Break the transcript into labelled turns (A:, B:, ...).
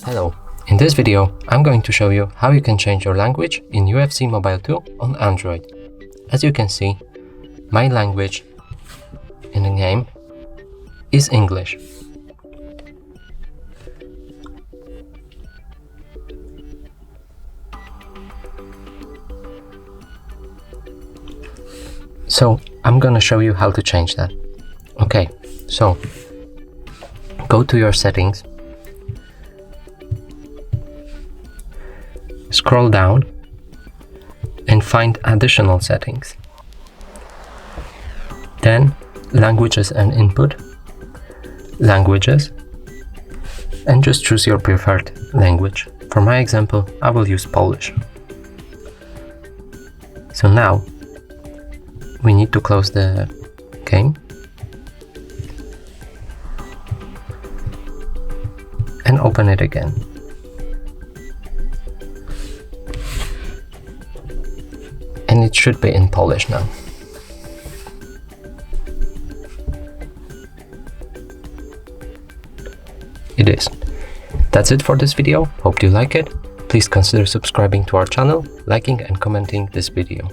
A: Hello, in this video I'm going to show you how you can change your language in UFC Mobile 2 on Android. As you can see, my language in the game is English. So I'm gonna show you how to change that. Okay, so go to your settings, scroll down and find additional settings. Then languages and input, languages, and just choose your preferred language. For my example, I will use Polish. So now we need to close the game and open it again. And it should be in Polish now. It is. That's it for this video. Hope you like it. Please consider subscribing to our channel, liking and commenting this video.